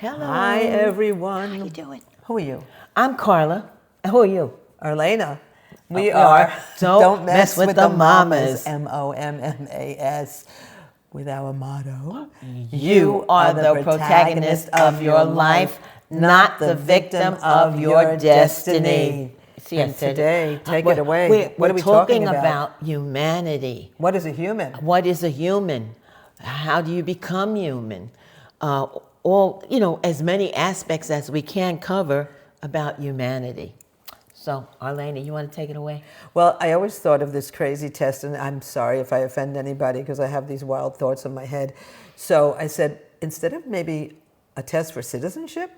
Hello. Hi, everyone. How you doing? Who are you? I'm Carla. And who are you? Arlaana. We are are Don't Mess with the Mommas. Mommas. With our motto, You are the protagonist of your life, not the victim of your destiny. See, And today, take it away. What are we talking talking about? humanity. What is a human? What is a human? How do you become human? All, as many aspects as we can cover about humanity. So, Arlaana, you want to take it away? Well, I always thought of this crazy test, and I'm sorry if I offend anybody because I have these wild thoughts in my head. So I said, instead of maybe a test for citizenship,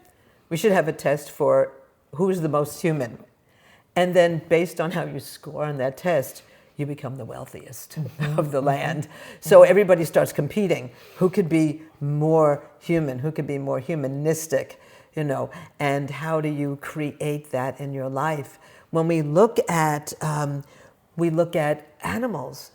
we should have a test for who's the most human. And then based on how you score on that test, you become the wealthiest of the land. So everybody starts competing. Who could be more human? Who could be more humanistic? And how do you create that in your life? When we look at animals,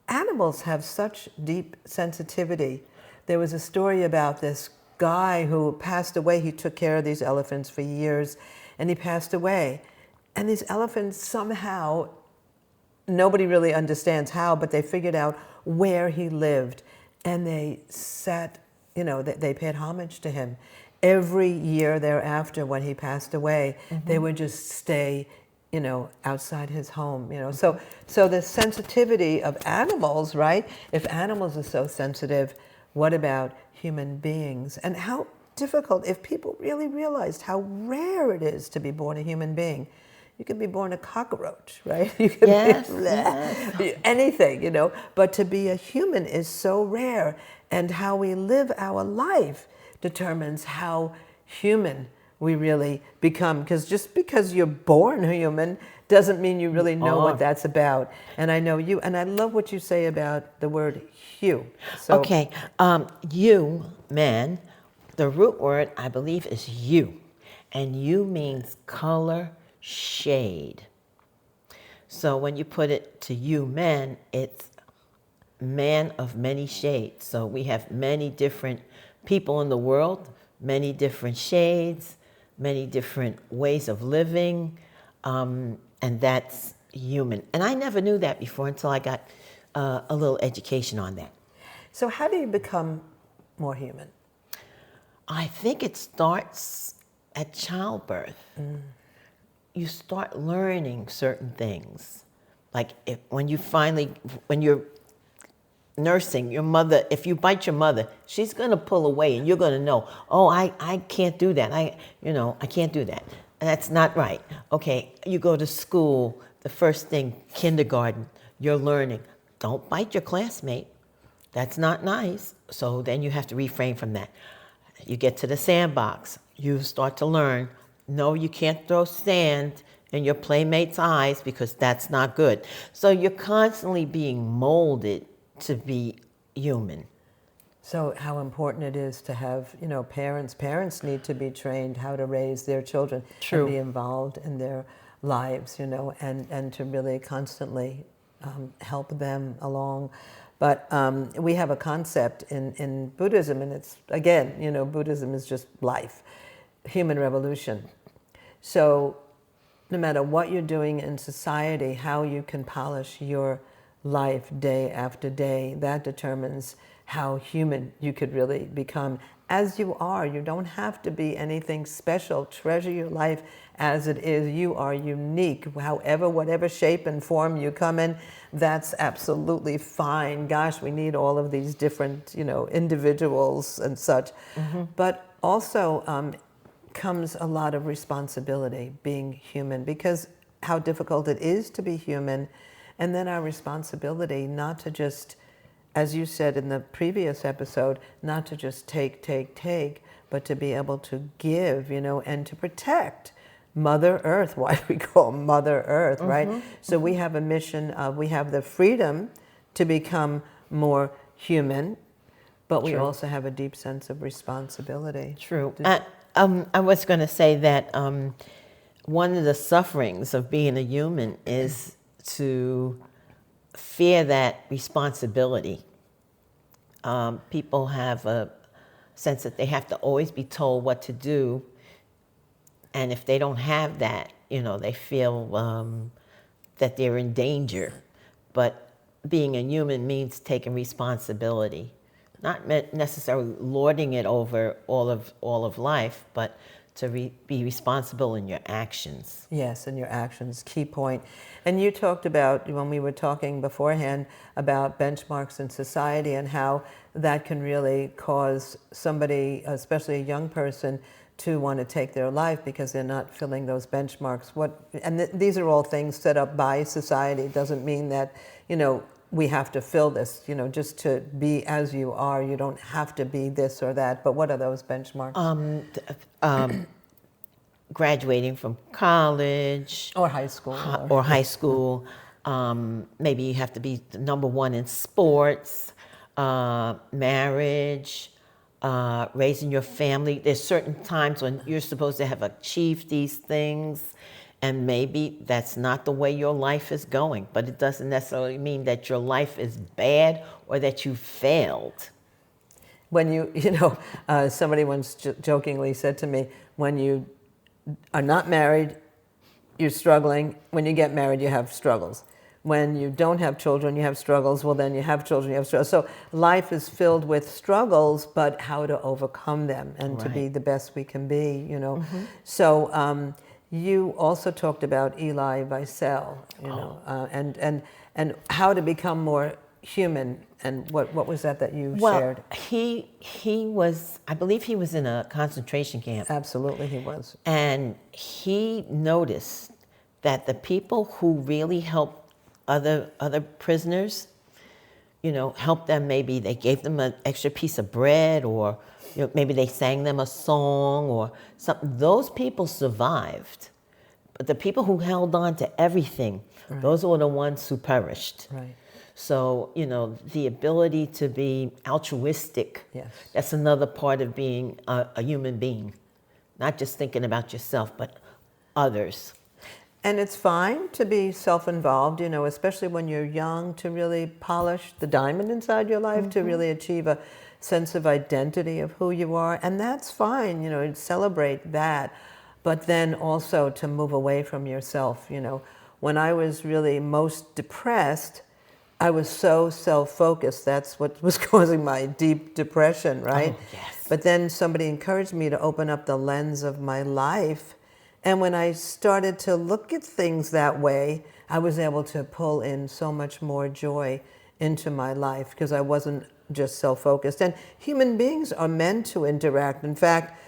animals have such deep sensitivity. There was a story about this guy who passed away. He took care of these elephants for years, and he passed away. And these elephants somehow, nobody really understands how, but they figured out where he lived, and they they paid homage to him. Every year thereafter, when he passed away, they would just stay, outside his home. So the sensitivity of animals, right? If animals are so sensitive, what about human beings? And how difficult, if people really realized how rare it is to be born a human being. You can be born a cockroach, right? You can be anything, But to be a human is so rare, and how we live our life determines how human we really become. Because just because you're born human doesn't mean you really know what that's about. And I know you, and I love what you say about the word hue. So, okay, you, man, the root word, I believe, is hue. And hue means color, shade. So when you put it to you, man, it's man of many shades. So we have many different people in the world, many different shades, many different ways of living, and that's human. And I never knew that before until I got a little education on that. So how do you become more human? I think it starts at childbirth. You start learning certain things. Like when you're nursing your mother, if you bite your mother, she's going to pull away, and you're going to know, oh, I can't do that. I can't do that. That's not right. Okay, you go to school, the first thing, kindergarten, you're learning. Don't bite your classmate. That's not nice. So then you have to refrain from that. You get to the sandbox. You start to learn, no, you can't throw sand in your playmate's eyes because that's not good. So you're constantly being molded to be human. So how important it is to have, parents. Parents need to be trained how to raise their children. True. And be involved in their lives, and to really constantly help them along. But we have a concept in Buddhism, and it's, again, Buddhism is just life, human revolution. So no matter what you're doing in society, how you can polish your life day after day, that determines how human you could really become as you are. You don't have to be anything special. Treasure your life as it is. You are unique. However, whatever shape and form you come in, that's absolutely fine. Gosh, we need all of these different, individuals and such. But also comes a lot of responsibility being human, because how difficult it is to be human. And then our responsibility not to just, as you said in the previous episode, not to just take, but to be able to give, and to protect Mother Earth. Why do we call Mother Earth, right? So we have a mission of, we have the freedom to become more human, but we also have a deep sense of responsibility. True. I was going to say that one of the sufferings of being a human is to fear that responsibility. People have sense that they have to always be told what to do. And if they don't have that, they feel that they're in danger. But being a human means taking responsibility, not necessarily lording it over all of life, but to be responsible in your actions. Yes, in your actions, key point. And you talked about, when we were talking beforehand, about benchmarks in society and how that can really cause somebody, especially a young person, to want to take their life because they're not filling those benchmarks. These are all things set up by society. It doesn't mean that, we have to fill this, just to be as you are. You don't have to be this or that. But what are those benchmarks? Graduating from college. Or high school. Or high school. Maybe you have to be number one in sports, marriage, raising your family. There's certain times when you're supposed to have achieved these things, and maybe that's not the way your life is going, but it doesn't necessarily mean that your life is bad or that you failed. When somebody once jokingly said to me, when you are not married, you're struggling. When you get married, you have struggles. When you don't have children, you have struggles. Well, then you have children, you have struggles. So life is filled with struggles, but how to overcome them and to be the best we can be, Mm-hmm. So you also talked about Elie Wiesel, and how to become more human. And what was that you shared? He was, I believe he was in a concentration camp. Absolutely, he was. And he noticed that the people who really helped other prisoners, helped them. Maybe they gave them an extra piece of bread, or maybe they sang them a song or something. Those people survived. But the people who held on to everything, those were the ones who perished. Right. So, the ability to be altruistic, that's another part of being a human being. Not just thinking about yourself, but others. And it's fine to be self-involved, especially when you're young, to really polish the diamond inside your life, to really achieve a sense of identity of who you are. And that's fine, celebrate that. But then also to move away from yourself. When I was really most depressed, I was so self-focused. That's what was causing my deep depression, right? Oh, yes. But then somebody encouraged me to open up the lens of my life. And when I started to look at things that way, I was able to pull in so much more joy into my life because I wasn't just self-focused. And human beings are meant to interact. In fact,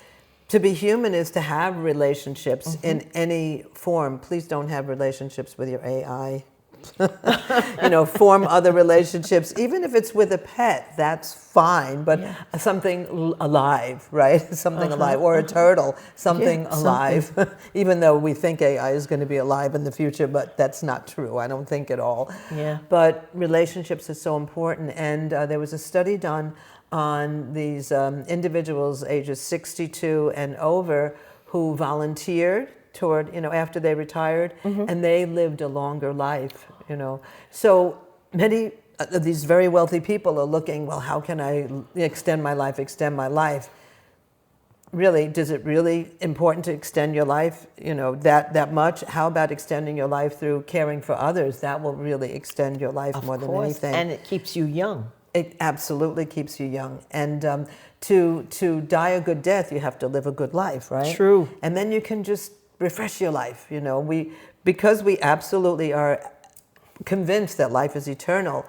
to be human is to have relationships in any form. Please don't have relationships with your AI. Form other relationships, even if it's with a pet, that's fine, but something alive, right? Something alive, or a turtle, something alive. Even though we think AI is going to be alive in the future, but that's not true. I don't think at all. Yeah. But relationships are so important, and there was a study done on these individuals ages 62 and over who volunteered toward, after they retired, and they lived a longer life, So many of these very wealthy people are looking, well, how can I extend my life? Really, is it really important to extend your life, that much? How about extending your life through caring for others? That will really extend your life more than anything. And it keeps you young. It absolutely keeps you young. And to die a good death, you have to live a good life, right? True. And then you can just refresh your life. Because we absolutely are convinced that life is eternal,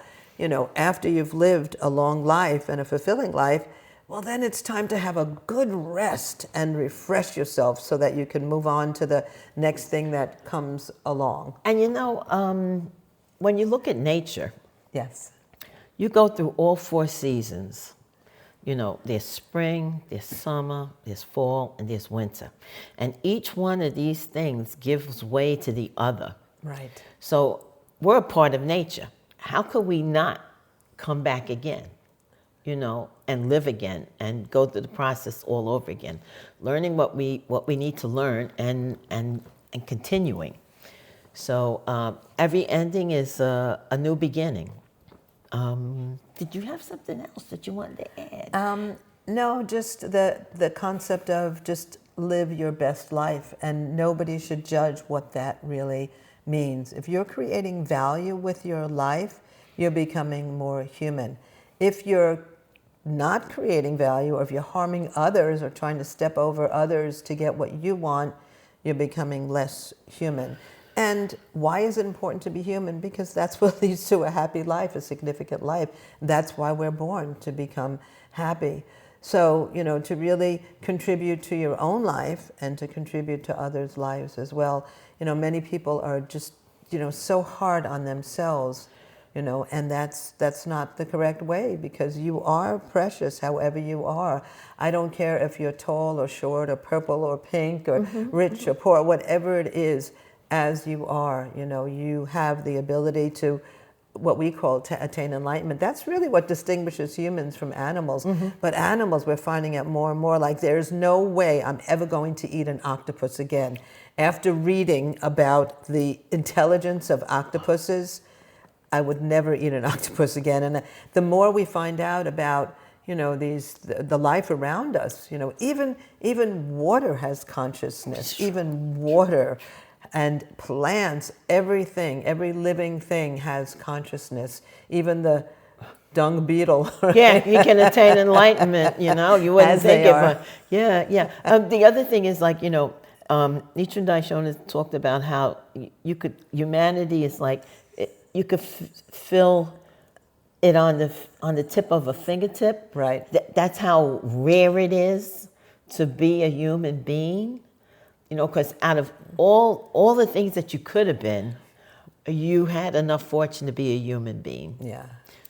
after you've lived a long life and a fulfilling life, well, then it's time to have a good rest and refresh yourself so that you can move on to the next thing that comes along. And when you look at nature, yes, you go through all 4 seasons. There's spring, there's summer, there's fall, and there's winter. And each one of these things gives way to the other. Right. So we're a part of nature. How could we not come back again, and live again and go through the process all over again, learning what we need to learn and continuing. So every ending is a new beginning. Did you have something else that you wanted to add? No, just the concept of just live your best life, and nobody should judge what that really means. If you're creating value with your life, you're becoming more human. If you're not creating value, or if you're harming others or trying to step over others to get what you want, you're becoming less human. And why is it important to be human? Because that's what leads to a happy life, a significant life. That's why we're born, to become happy. So, to really contribute to your own life and to contribute to others' lives as well. Many people are just, so hard on themselves, and that's not the correct way, because you are precious however you are. I don't care if you're tall or short or purple or pink or rich or poor, whatever it is, as you are, you have the ability to, what we call, to attain enlightenment. That's really what distinguishes humans from animals. But animals, we're finding out more and more, like, there's no way I'm ever going to eat an octopus again. After reading about the intelligence of octopuses, I would never eat an octopus again. And the more we find out about, the life around us, even water has consciousness, even water. And plants, everything, every living thing has consciousness. Even the dung beetle. Right? Yeah, you can attain enlightenment, You wouldn't As think they it, are. but yeah. The other thing is, like, Nichiren Daishonin has talked about how humanity is like, you could feel it on the tip of a fingertip. Right. That's how rare it is to be a human being. Because out of all the things that you could have been, you had enough fortune to be a human being. Yeah.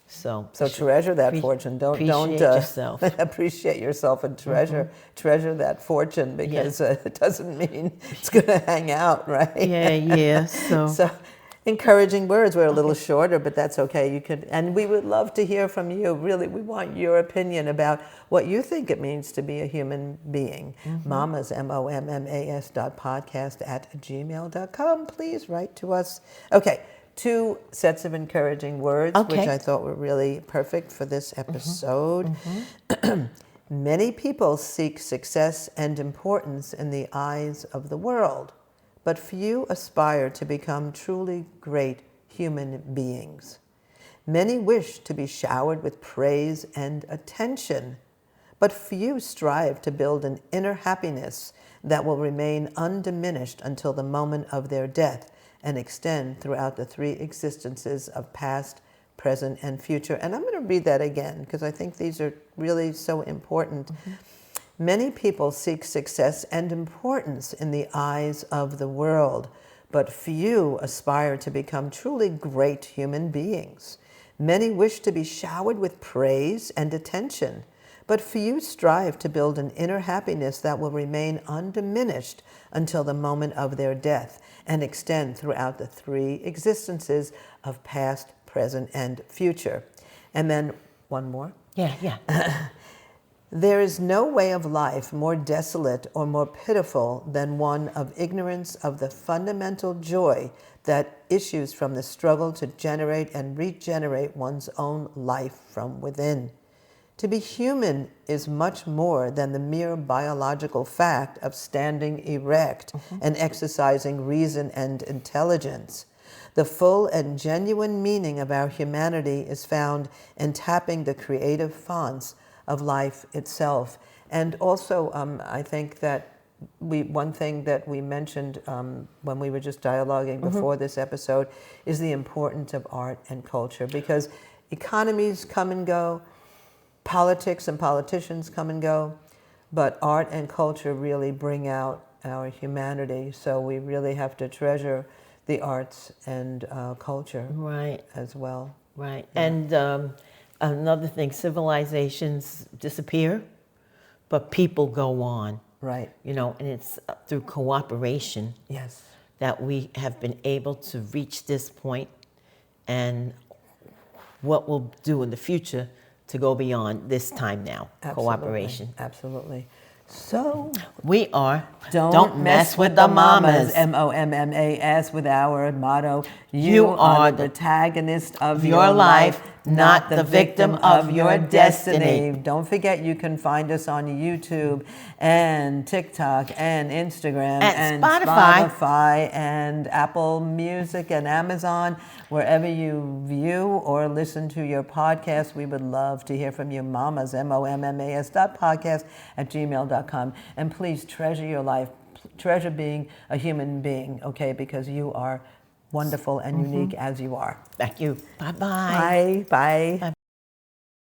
So treasure that fortune. Don't appreciate yourself. Appreciate yourself and treasure that fortune, because it doesn't mean it's going to hang out, right? Yeah. So encouraging words. We're a little shorter, but that's okay. And we would love to hear from you. Really, we want your opinion about what you think it means to be a human being. Mommas, MOMMAS podcast@gmail.com. Please write to us. Okay, 2 sets of encouraging words, which I thought were really perfect for this episode. Many people seek success and importance in the eyes of the world, but few aspire to become truly great human beings. Many wish to be showered with praise and attention, but few strive to build an inner happiness that will remain undiminished until the moment of their death and extend throughout the 3 existences of past, present, and future. And I'm going to read that again, because I think these are really so important. Many people seek success and importance in the eyes of the world, but few aspire to become truly great human beings. Many wish to be showered with praise and attention, but few strive to build an inner happiness that will remain undiminished until the moment of their death and extend throughout the 3 existences of past, present, and future. And then one more. Yeah. There is no way of life more desolate or more pitiful than one of ignorance of the fundamental joy that issues from the struggle to generate and regenerate one's own life from within. To be human is much more than the mere biological fact of standing erect and exercising reason and intelligence. The full and genuine meaning of our humanity is found in tapping the creative fonts of life itself. And also, I think that one thing that we mentioned when we were just dialoguing before this episode is the importance of art and culture, because economies come and go, politics and politicians come and go, but art and culture really bring out our humanity. So we really have to treasure the arts and culture as well. Right. Yeah. And another thing, civilizations disappear, but people go on. Right. And it's through cooperation that we have been able to reach this point, and what we'll do in the future to go beyond this time now. Absolutely. Cooperation. Absolutely. So we are Don't mess with the mamas, MOMMAS, with our motto. You are the protagonist of your life, not the victim of your destiny. Don't forget, you can find us on YouTube and TikTok and Instagram And and Spotify. Spotify and Apple Music and Amazon. Wherever you view or listen to your podcast, we would love to hear from you. Mommas, mommas.podcast@gmail.com. And please treasure your life. Treasure being a human being, okay? Because you are wonderful and unique as you are. Thank you. Bye-bye. Bye. Bye.